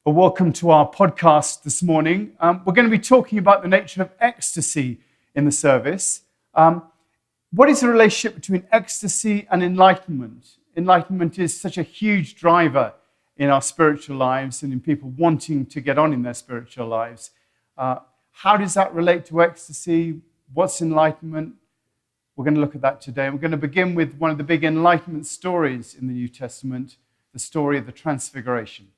Well, welcome to our podcast this morning. We're going to be talking about the nature of ecstasy in the service. What is the relationship between ecstasy and enlightenment? Enlightenment is such a huge driver in our spiritual lives and in people wanting to get on in their spiritual lives. How does that relate to ecstasy? What's enlightenment? We're going to look at that today. We're going to begin with one of the big enlightenment stories in the New Testament, the story of the Transfiguration.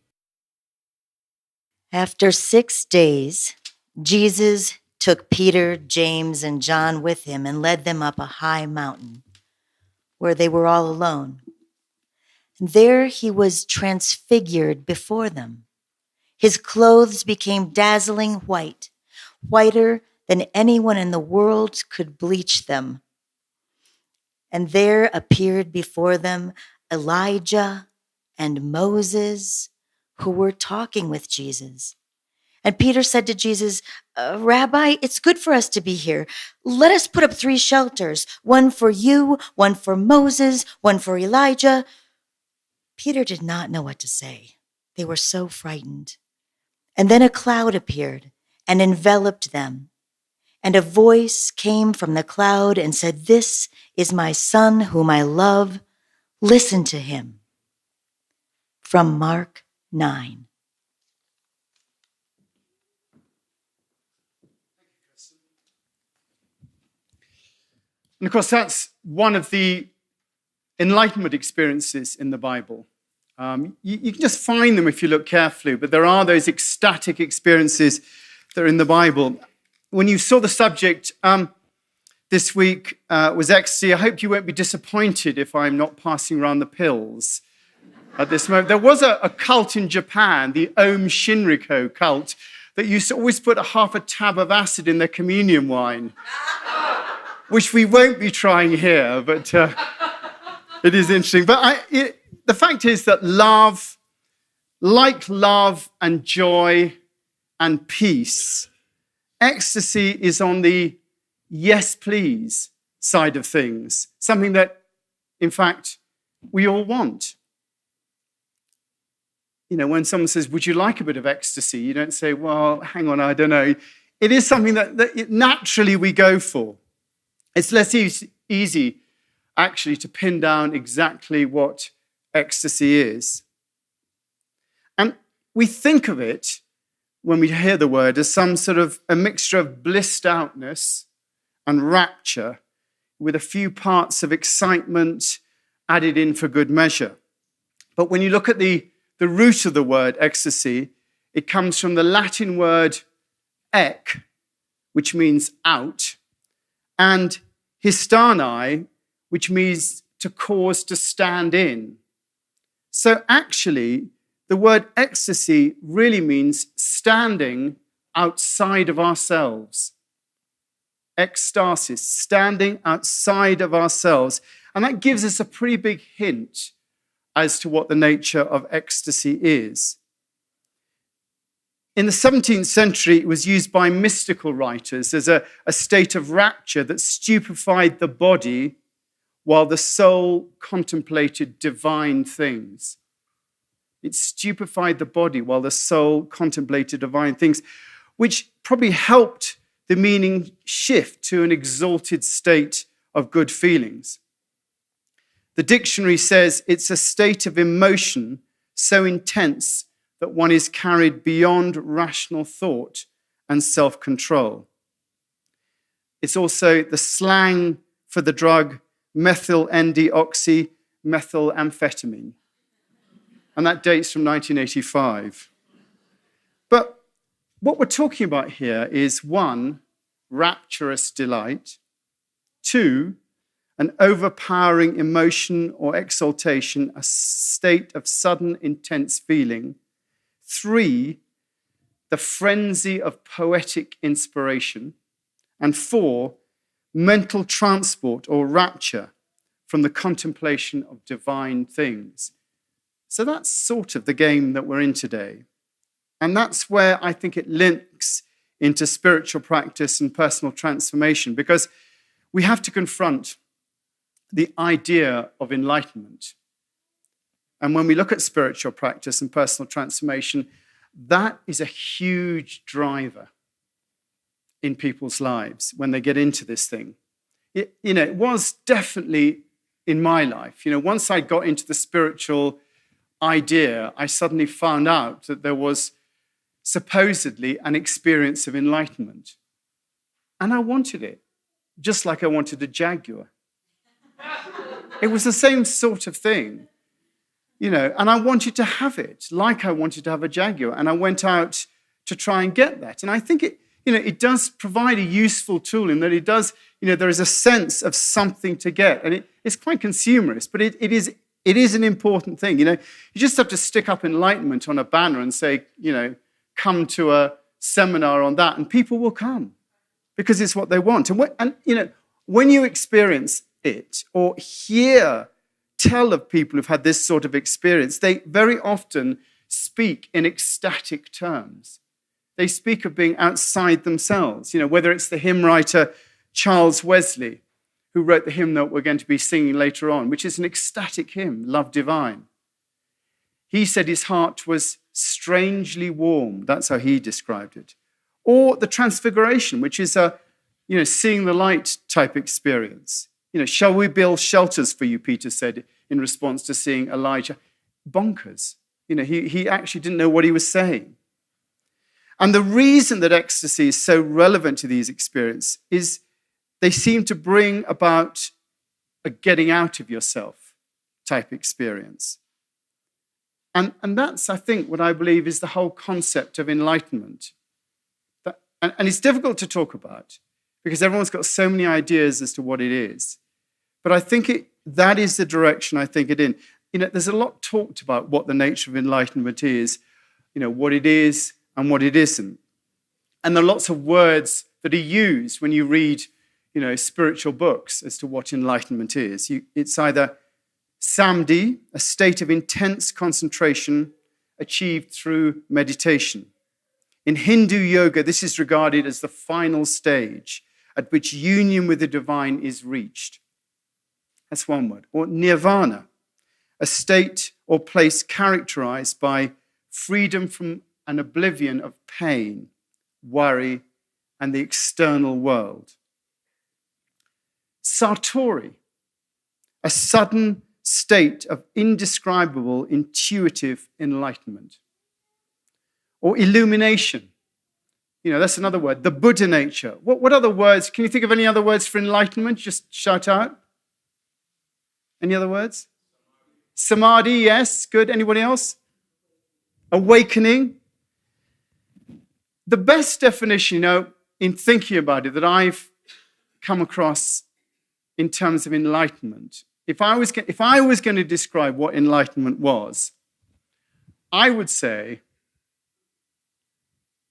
After 6 days, Jesus took Peter, James, and John with him and led them up a high mountain where they were all alone. And there he was transfigured before them. His clothes became dazzling white, whiter than anyone in the world could bleach them. And there appeared before them Elijah and Moses, who were talking with Jesus. And Peter said to Jesus, Rabbi, it's good for us to be here. Let us put up 3 shelters, one for you, one for Moses, one for Elijah. Peter did not know what to say. They were so frightened. And then a cloud appeared and enveloped them. And a voice came from the cloud and said, "This is my son whom I love. Listen to him." From Mark 9. And of course, that's one of the enlightenment experiences in the Bible. You can just find them if you look carefully, but there are those ecstatic experiences that are in the Bible. When you saw the subject this week was ecstasy, I hope you won't be disappointed if I'm not passing around the pills at this moment. There was a cult in Japan, the Om Shinrikyo cult, that used to always put half a tab of acid in their communion wine, which we won't be trying here, but it is interesting. But the fact is that love, like love and joy and peace, ecstasy is on the yes, please side of things, something that, in fact, we all want. You know, when someone says, would you like a bit of ecstasy? You don't say, well, hang on, I don't know. It is something that naturally we go for. It's less easy, actually, to pin down exactly what ecstasy is. And we think of it, when we hear the word, as some sort of a mixture of blissed outness and rapture with a few parts of excitement added in for good measure. But when you look at the root of the word ecstasy, it comes from the Latin word ek, which means out, and histani, which means to cause to stand in. So actually, the word ecstasy really means standing outside of ourselves. Ekstasis, standing outside of ourselves. And that gives us a pretty big hint as to what the nature of ecstasy is. In the 17th century, it was used by mystical writers as a state of rapture that stupefied the body while the soul contemplated divine things. It stupefied the body while the soul contemplated divine things, which probably helped the meaning shift to an exalted state of good feelings. The dictionary says it's a state of emotion so intense that one is carried beyond rational thought and self-control. It's also the slang for the drug methyl-N-deoxymethylamphetamine. And that dates from 1985. But what we're talking about here is 1, rapturous delight, 2, an overpowering emotion or exaltation, a state of sudden intense feeling, 3, the frenzy of poetic inspiration, and 4, mental transport or rapture from the contemplation of divine things. So that's sort of the game that we're in today. And that's where I think it links into spiritual practice and personal transformation, because we have to confront the idea of enlightenment. And when we look at spiritual practice and personal transformation, That is a huge driver in people's lives when they get into this thing. It was definitely in my life. Once I got into the spiritual idea, I suddenly found out that there was supposedly an experience of enlightenment. And I wanted it, just like I wanted a Jaguar. It was the same sort of thing, and I wanted to have it, like I wanted to have a Jaguar. And I went out to try and get that. And I think it does provide a useful tool in that it does, there is a sense of something to get. And it's quite consumerist, but it is an important thing. You just have to stick up enlightenment on a banner and say, come to a seminar on that, and people will come because it's what they want. And when you experience it or tell of people who've had this sort of experience, they very often speak in ecstatic terms. They speak of being outside themselves, whether it's the hymn writer Charles Wesley, who wrote the hymn that we're going to be singing later on, which is an ecstatic hymn, Love Divine. He said his heart was strangely warm. That's how he described it. Or the Transfiguration, which is a, seeing the light type experience. Shall we build shelters for you, Peter said in response to seeing Elijah. Bonkers. He actually didn't know what he was saying. And the reason that ecstasy is so relevant to these experiences is they seem to bring about a getting out of yourself type experience. And that's, I think, what I believe is the whole concept of enlightenment. And it's difficult to talk about because everyone's got so many ideas as to what it is. But I think that is the direction I think it in. There's a lot talked about what the nature of enlightenment is, what it is and what it isn't. And there are lots of words that are used when you read, spiritual books as to what enlightenment is. It's either samadhi, a state of intense concentration achieved through meditation. In Hindu yoga, this is regarded as the final stage at which union with the divine is reached. That's one word. Or nirvana, a state or place characterized by freedom from an oblivion of pain, worry, and the external world. Satori, a sudden state of indescribable intuitive enlightenment. Or illumination. That's another word. The Buddha nature. What other words? Can you think of any other words for enlightenment? Just shout out. Any other words? Samadhi, yes. Good. Anybody else? Awakening. The best definition, in thinking about it, that I've come across in terms of enlightenment, if I was going to describe what enlightenment was, I would say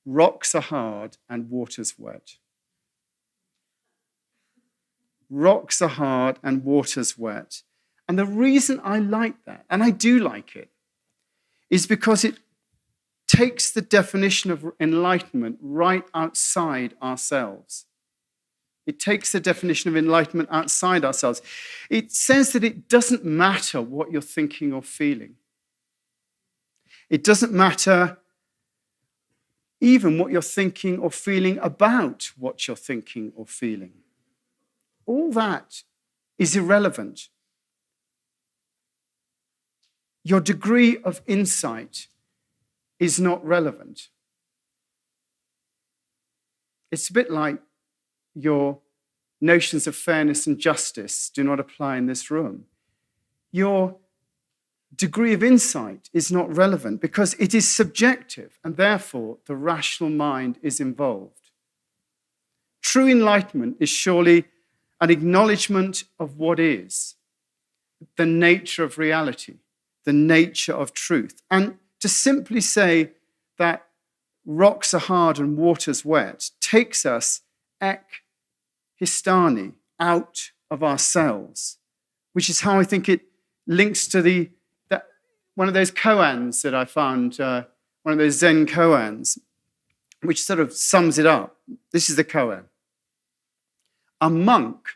rocks are hard and water's wet. Rocks are hard and water's wet. And the reason I like that, and I do like it, is because it takes the definition of enlightenment right outside ourselves. It takes the definition of enlightenment outside ourselves. It says that it doesn't matter what you're thinking or feeling. It doesn't matter even what you're thinking or feeling about what you're thinking or feeling. All that is irrelevant. Your degree of insight is not relevant. It's a bit like your notions of fairness and justice do not apply in this room. Your degree of insight is not relevant because it is subjective and therefore the rational mind is involved. True enlightenment is surely an acknowledgement of what is, the nature of reality, the nature of truth. And to simply say that rocks are hard and water's wet takes us ek histani, out of ourselves, which is how I think it links to one of those koans that I found, one of those Zen koans, which sort of sums it up. This is the koan. A monk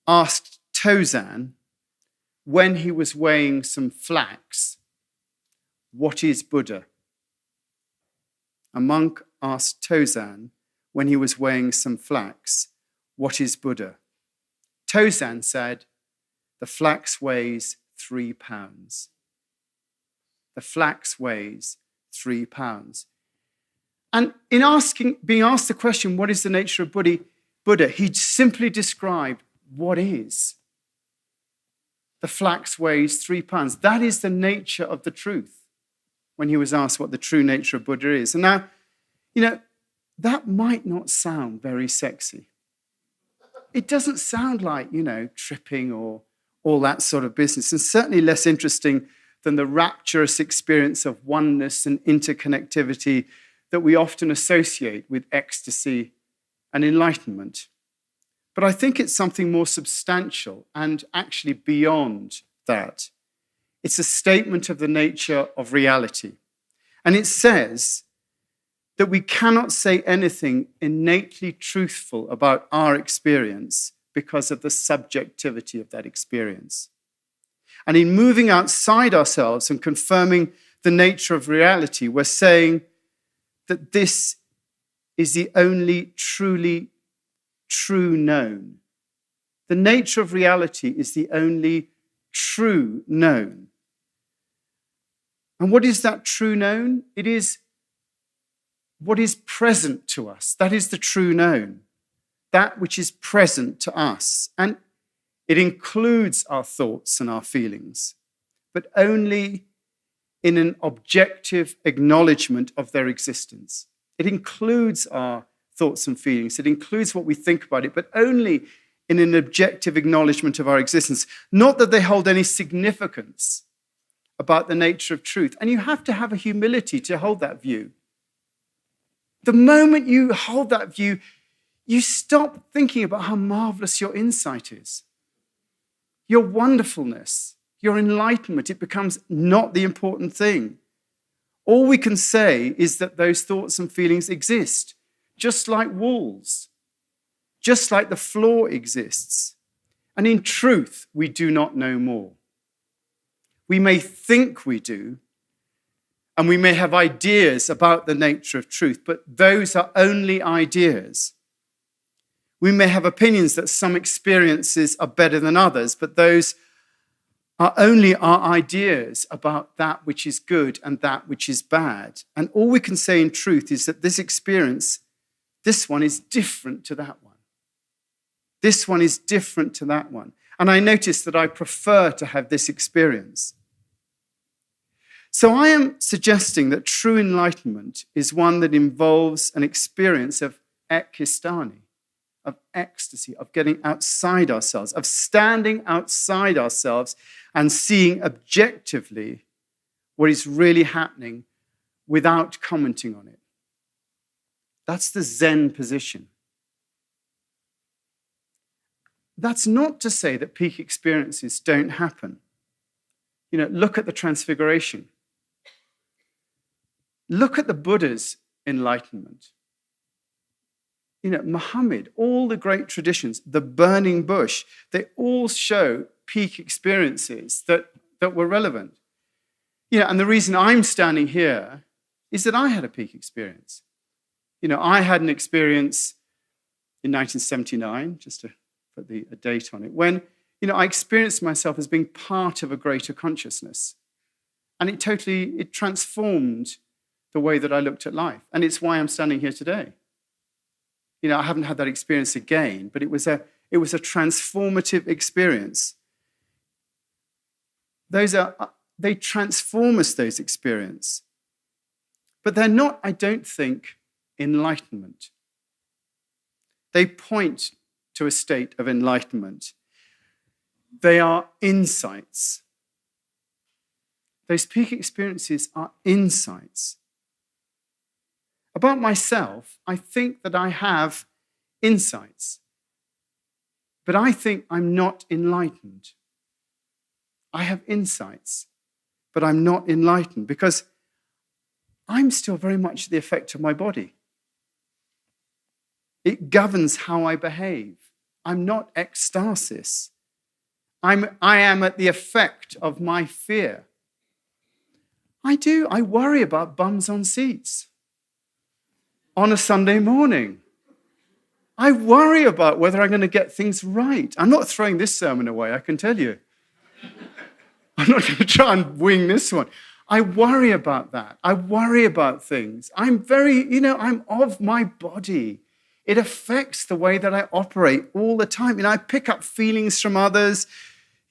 asked Tozan when he was weighing some flax, "What is Buddha?" a monk asked Tozan when he was weighing some flax, "What is Buddha?" Tozan said, "The flax weighs 3 pounds." The flax weighs 3 pounds. And in being asked the question, what is the nature of Buddha, he simply described what is. The flax weighs 3 pounds. That is the nature of the truth when he was asked what the true nature of Buddha is. And now, that might not sound very sexy. It doesn't sound like, tripping or all that sort of business, and certainly less interesting than the rapturous experience of oneness and interconnectivity that we often associate with ecstasy and enlightenment. But I think it's something more substantial and actually beyond that. It's a statement of the nature of reality. And it says that we cannot say anything innately truthful about our experience because of the subjectivity of that experience. And in moving outside ourselves and confirming the nature of reality, we're saying that this is the only truly true known. The nature of reality is the only true known. And what is that true known? It is what is present to us. That is the true known. That which is present to us. And it includes our thoughts and our feelings, but only in an objective acknowledgement of their existence. It includes our thoughts and feelings. It includes what we think about it, but only in an objective acknowledgement of our existence. Not that they hold any significance about the nature of truth. And you have to have a humility to hold that view. The moment you hold that view, you stop thinking about how marvelous your insight is. Your wonderfulness, your enlightenment, it becomes not the important thing. All we can say is that those thoughts and feelings exist, just like walls, just like the floor exists. And in truth, we do not know more. We may think we do, and we may have ideas about the nature of truth, but those are only ideas. We may have opinions that some experiences are better than others, but those are only our ideas about that which is good and that which is bad. And all we can say in truth is that this experience, this one is different to that one. This one is different to that one. And I notice that I prefer to have this experience. So I am suggesting that true enlightenment is one that involves an experience of ekistani, of ecstasy, of getting outside ourselves, of standing outside ourselves and seeing objectively what is really happening without commenting on it. That's the Zen position. That's not to say that peak experiences don't happen. Look at the Transfiguration. Look at the Buddha's enlightenment. Muhammad, all the great traditions, the burning bush, they all show peak experiences that were relevant. And the reason I'm standing here is that I had a peak experience. I had an experience in 1979, just to put a date on it, when, I experienced myself as being part of a greater consciousness. And it transformed the way that I looked at life. And it's why I'm standing here today. I haven't had that experience again, but it was a transformative experience. They transform us, those experiences. But they're not, I don't think, enlightenment. They point to a state of enlightenment. They are insights. Those peak experiences are insights. About myself, I think that I have insights, but I think I'm not enlightened. I have insights, but I'm not enlightened because I'm still very much the effect of my body. It governs how I behave. I'm not ecstasis. I am at the effect of my fear. I worry about bums on seats. on a Sunday morning. I worry about whether I'm going to get things right. I'm not throwing this sermon away, I can tell you. I'm not going to try and wing this one. I worry about that. I worry about things. I'm I'm of my body. It affects the way that I operate all the time. I pick up feelings from others.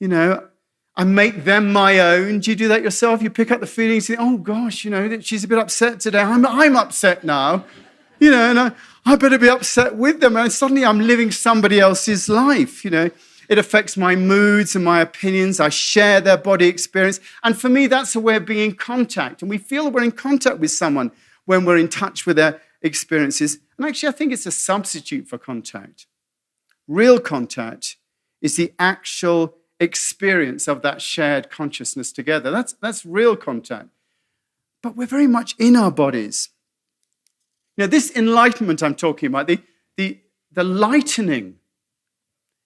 I make them my own. Do you do that yourself? You pick up the feelings, you think, oh gosh, she's a bit upset today. I'm upset now. And I better be upset with them. And suddenly I'm living somebody else's life. It affects my moods and my opinions. I share their body experience. And for me, that's a way of being in contact. And we feel we're in contact with someone when we're in touch with their experiences. And actually, I think it's a substitute for contact. Real contact is the actual experience of that shared consciousness together. That's real contact. But we're very much in our bodies. This enlightenment I'm talking about, the lightening.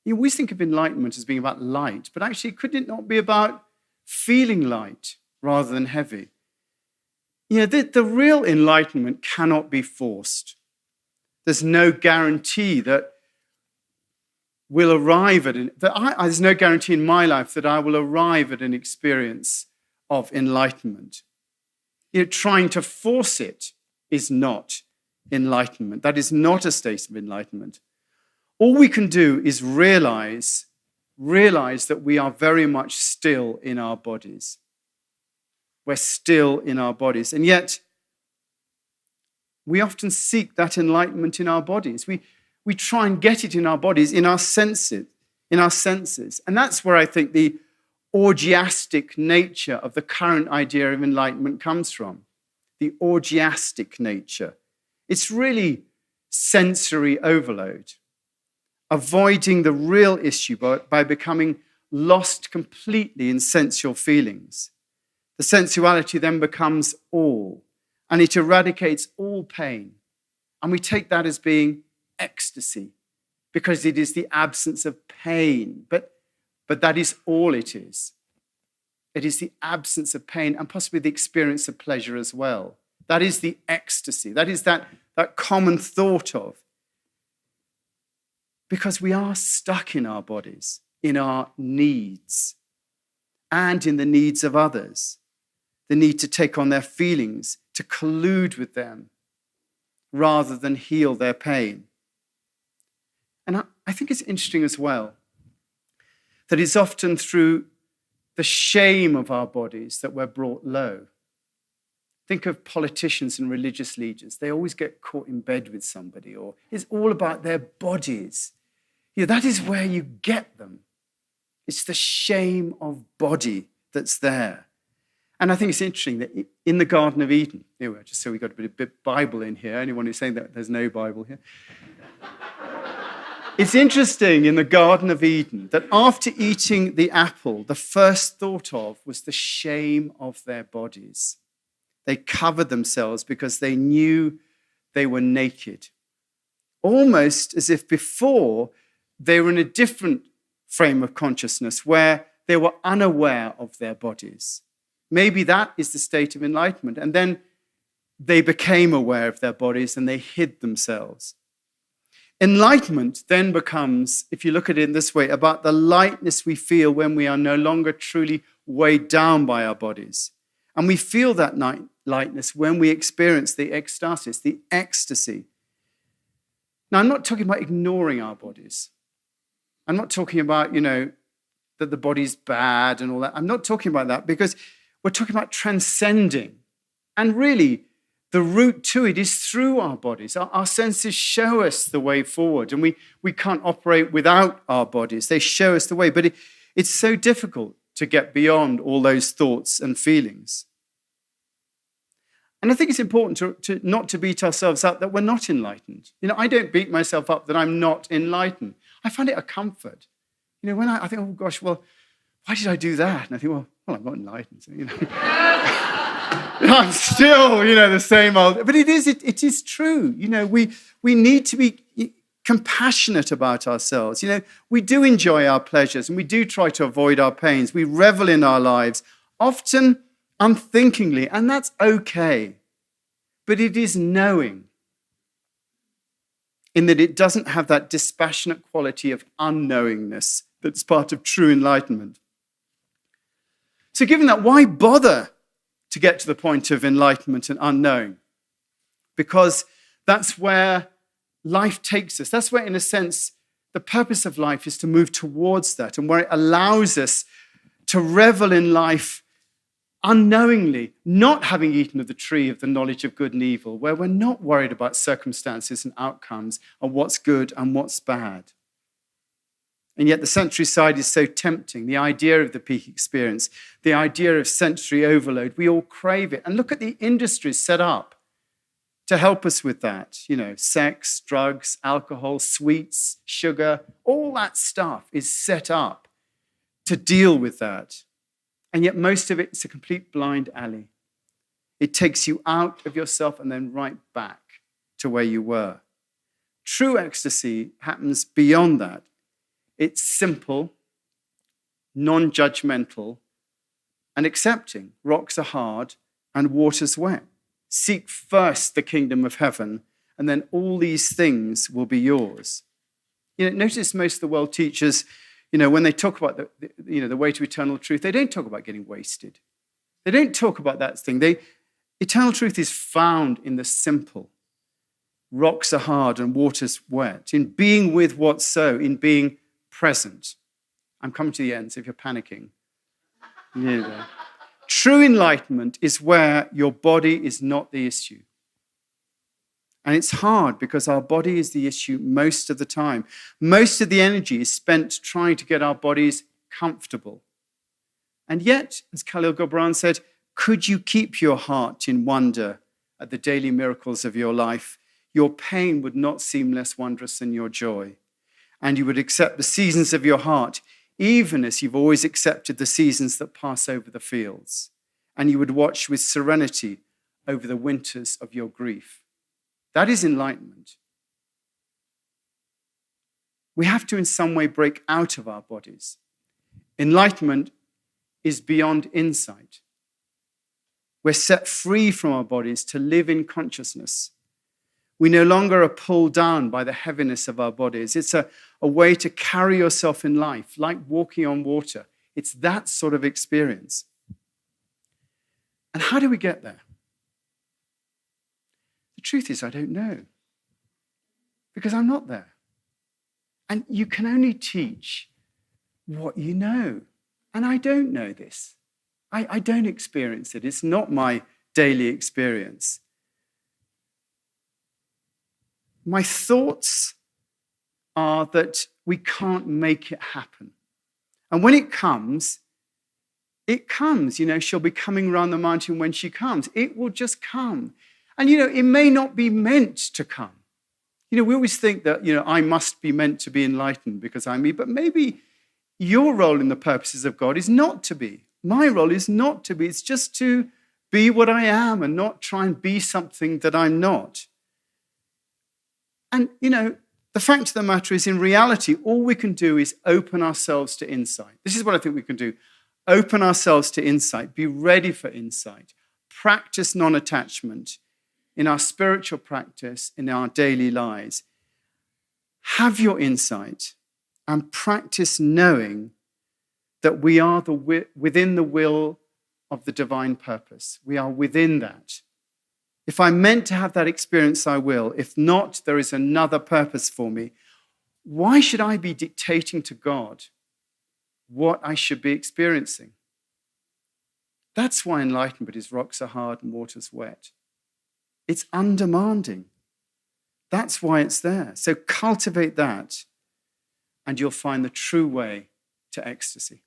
You always think of enlightenment as being about light, but actually, could it not be about feeling light rather than heavy? The real enlightenment cannot be forced. There's no guarantee that we'll arrive at there's no guarantee in my life that I will arrive at an experience of enlightenment. Trying to force it is not enlightenment. That is not a state of enlightenment. All we can do is realize that we are very much still in our bodies. We're still in our bodies. And yet, we often seek that enlightenment in our bodies. We try and get it in our bodies, in our senses. And that's where I think the orgiastic nature of the current idea of enlightenment comes from. The orgiastic nature. It's really sensory overload. Avoiding the real issue by becoming lost completely in sensual feelings. The sensuality then becomes all, and it eradicates all pain. And we take that as being ecstasy, because it is the absence of pain. But that is all it is. It is the absence of pain and possibly the experience of pleasure as well. That is the ecstasy. That is that common thought of. Because we are stuck in our bodies, in our needs, and in the needs of others. The need to take on their feelings, to collude with them, rather than heal their pain. And I think it's interesting as well that it's often through the shame of our bodies that we're brought low. Think of politicians and religious leaders. They always get caught in bed with somebody, or it's all about their bodies. That is where you get them. It's the shame of body that's there. And I think it's interesting that in the Garden of Eden, anyway, just so we got a bit of Bible in here, anyone who's saying that there's no Bible here. It's interesting in the Garden of Eden that after eating the apple, the first thought of was the shame of their bodies. They covered themselves because they knew they were naked. Almost as if before they were in a different frame of consciousness where they were unaware of their bodies. Maybe that is the state of enlightenment. And then they became aware of their bodies and they hid themselves. Enlightenment then becomes, if you look at it in this way, about the lightness we feel when we are no longer truly weighed down by our bodies. And we feel that lightness when we experience the ecstasis, the ecstasy. Now, I'm not talking about ignoring our bodies. I'm not talking about, that the body's bad and all that. I'm not talking about that, because we're talking about transcending. And really, the route to it is through our bodies. Our senses show us the way forward, and we can't operate without our bodies. They show us the way, but it's so difficult to get beyond all those thoughts and feelings. And I think it's important to not to beat ourselves up that we're not enlightened. I don't beat myself up that I'm not enlightened. I find it a comfort. When I think, oh gosh, well, why did I do that? And I think, well, I'm not enlightened. So, I'm still, the same old. But it is true. We need to be compassionate about ourselves. We do enjoy our pleasures and we do try to avoid our pains. We revel in our lives, often unthinkingly, and that's okay. But it is knowing in that it doesn't have that dispassionate quality of unknowingness that's part of true enlightenment. So given that, why bother to get to the point of enlightenment and unknowing? Because that's where life takes us. That's where, in a sense, the purpose of life is to move towards that, and where it allows us to revel in life unknowingly, not having eaten of the tree of the knowledge of good and evil, where we're not worried about circumstances and outcomes and what's good and what's bad. And yet the sensory side is so tempting. The idea of the peak experience, the idea of sensory overload, we all crave it. And look at the industries set up to help us with that. Sex, drugs, alcohol, sweets, sugar, all that stuff is set up to deal with that. And yet most of it is a complete blind alley. It takes you out of yourself and then right back to where you were. True ecstasy happens beyond that. It's simple, non-judgmental, and accepting. Rocks are hard and water's wet. Seek first the kingdom of heaven, and then all these things will be yours. Notice most of the world teachers, when they talk about the way to eternal truth, they don't talk about getting wasted. They don't talk about that thing. Eternal truth is found in the simple. Rocks are hard and water's wet. In being with what's so, in being present. I'm coming to the end, so if you're panicking. True enlightenment is where your body is not the issue. And it's hard because our body is the issue most of the time. Most of the energy is spent trying to get our bodies comfortable. And yet, as Khalil Gibran said, could you keep your heart in wonder at the daily miracles of your life? Your pain would not seem less wondrous than your joy. And you would accept the seasons of your heart, even as you've always accepted the seasons that pass over the fields. And you would watch with serenity over the winters of your grief. That is enlightenment. We have to in some way break out of our bodies. Enlightenment is beyond insight. We're set free from our bodies to live in consciousness. We no longer are pulled down by the heaviness of our bodies. It's a way to carry yourself in life, like walking on water. It's that sort of experience. And how do we get there? The truth is, I don't know, because I'm not there. And you can only teach what you know. And I don't know this. I don't experience it. It's not my daily experience. My thoughts are that we can't make it happen. And when it comes. She'll be coming around the mountain when she comes. It will just come. And, it may not be meant to come. We always think that, I must be meant to be enlightened because I'm me. But maybe your role in the purposes of God is not to be. My role is not to be. It's just to be what I am and not try and be something that I'm not. And, the fact of the matter is, in reality, all we can do is open ourselves to insight. This is what I think we can do. Open ourselves to insight. Be ready for insight. Practice non-attachment in our spiritual practice, in our daily lives. Have your insight and practice knowing that we are within the will of the divine purpose. We are within that. If I'm meant to have that experience, I will. If not, there is another purpose for me. Why should I be dictating to God what I should be experiencing? That's why enlightenment is rocks are hard and water's wet. It's undemanding. That's why it's there. So cultivate that, and you'll find the true way to ecstasy.